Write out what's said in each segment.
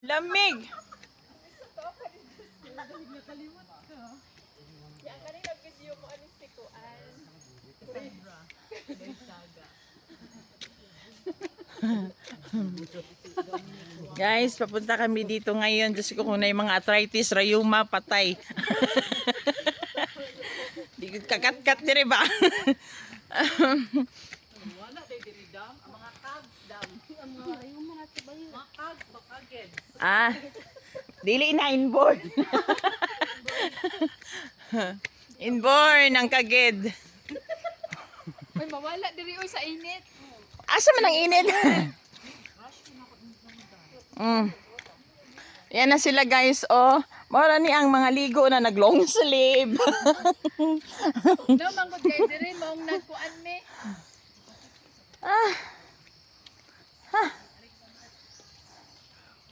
Lamig. Yang kanina video mo alis tikuan. Guys, papunta kami dito ngayon. Diyos ko kung na yung mga arthritis, rayuma, patay. Di kakat-kat dire ba? Wala day diri dam, ang mga cags dam. Ang mga rayuma na to ba yun? Mga cags bakaged. Dili na inborn. Inborn ang kagid. May mawala diri oy sa init. Asa man ang init? Yan na sila guys, oh. Mara ni ang mga ligo na nag-long sleeve. No manggod kay diri mong nagkuan me.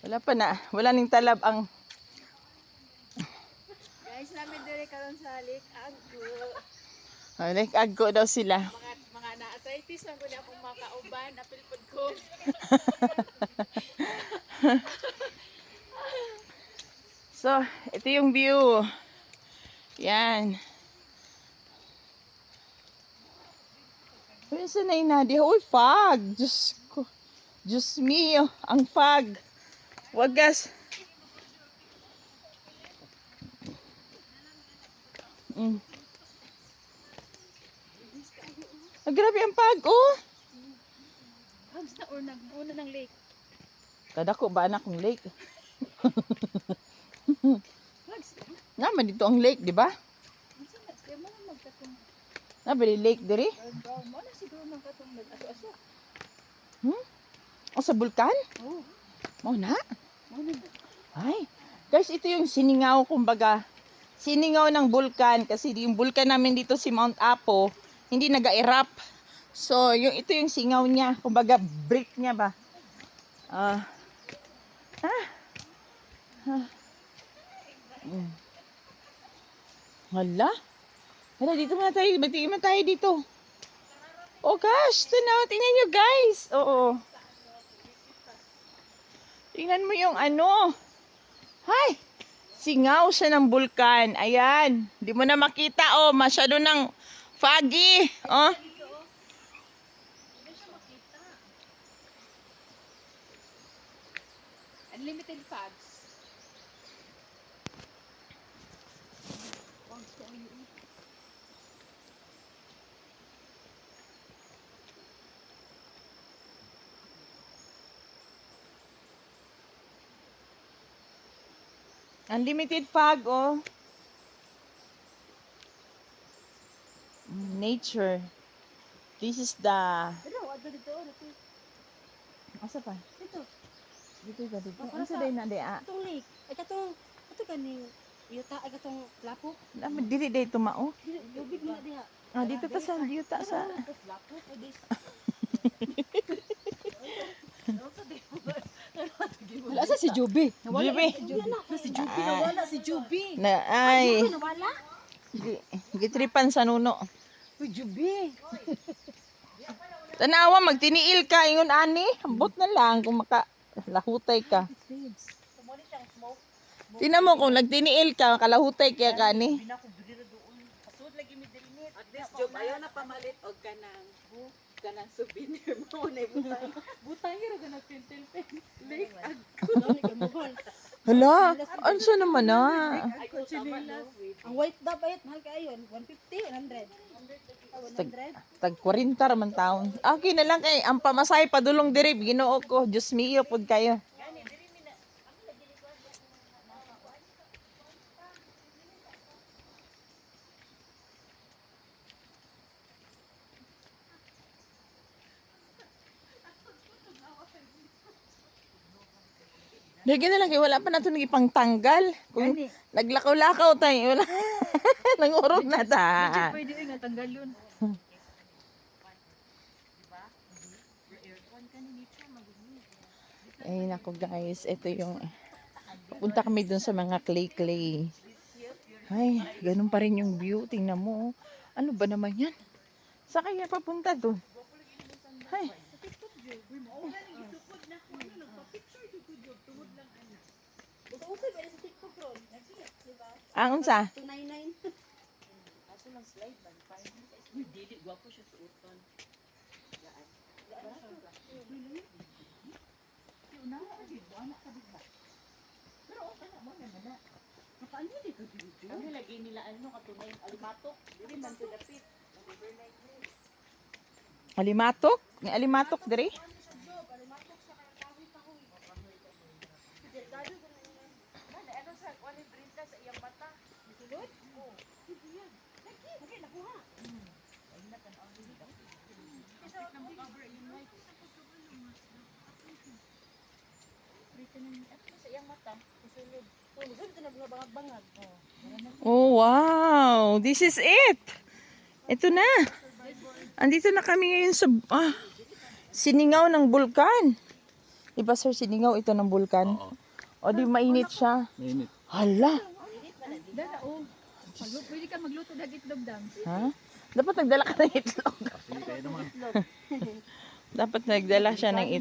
Wala pa na. Wala ning talab ang Guys, namin diri karon sa Lake Aggo. like agko daw sila. Mga na-arthritis man gud akong makauban, apilpod ko. So, ito yung view. Yan. Where's na yung Nadia? Uy, fog! Diyos ko. Diyos mio, ang fog. Wagas. Grabe ang fog, oh. Hugs na or nag-una ng lake. Kadako ba anak ng lake? Hugs. Naman dito ang lake, di ba? Unsa na siya mo magkatong. Nabili lake diri? Mo na siguro magkatong nag-aso-aso. O sa bulkan? Oh, Mo na. mo na. Ay, guys, ito yung siningaw, kumbaga. Siningaw ng bulkan kasi yung bulkan namin dito si Mount Apo, hindi naga-erupt. So, ito yung singaw niya, kumbaga break niya ba. Hala. Hala, dito muna tayo. Batiin mo tayo dito. Oh gosh, tanaw. Tingnan nyo guys. Oo. Tingnan mo yung ano. Hay. Singaw siya ng bulkan. Ayan. Hindi mo na makita. Oh, masyado ng foggy. Oh. Unlimited fags. Unlimited fog, oh. Nature. This is the... Pero wala dito, dito. Asa pa? Dito. Dito ka dito. Ano sa day na day, ah? Katong lake. Ay katong ato kani yuta ay katong lapo. Dili day tumao. Lubig na diha. Dito ta sa diyuta sa... Lapo ay dis. Wala sa si Juby. Jubi. Si Juby nawala si Juby. Na, ay. Nawala. Gitripan sa nuno. Uy, Juby. Tanawa, magtiniil ka. Ingon ani. Ambot na lang kung makalahutay ka. Tingnan mo kung nagtiniil ka, makalahutay kaya ka ni. At least Job ayaw na pamalit og kanang souvenir mo na butang. Butang gyud ganang pentel-pen. Lake Hala, ansa naman na? Ang white dab ayat mahal kayo 150 100. Tag 40 raman taon. Okay na lang kay ang pamasay padulong diri Ginoo ko. Diyos mio pud kayo. Lagi na lang kay wala pa nato nagipang tanggal. Kung naglakaw-lakaw tayo, wala. Nangurog na ta. Pwede nga tanggal yun. Ay nako guys, ito yung punta kami dun sa mga clay. Ay, ganun pa rin yung view. Tingnan mo. Ano ba naman yan? Saan kaya papunta dun? Ay. Ang unsa? 299. Kaso lang slide man. Uy, dili. Gwapo siya sa uton. Kami lagi nila ano katunay alimatok. Dili man to dapit. Overnight place. Alimatok? Ni alimatok diri? Ano sa kuan brinta sa iyang bata? Misulod? Oo. Lagi nakuha. Ay na kan ang dili daw. Kasi nang cover yung light. Prito na ni sa iyang mata. Misulod. Tulog ito na bangag-bangag. Oh, wow. This is it. Ito na. Andito na kami ngayon sa siningaw ng bulkan. Diba sir, siningaw ito ng bulkan? O di mainit siya? Mainit. Hala. Dala, oh. Pwede ka magluto ng itlog dam. Ha? Dapat nagdala ka ng itlog. Sige kayo naman. Dapat nagdala siya ng itlog.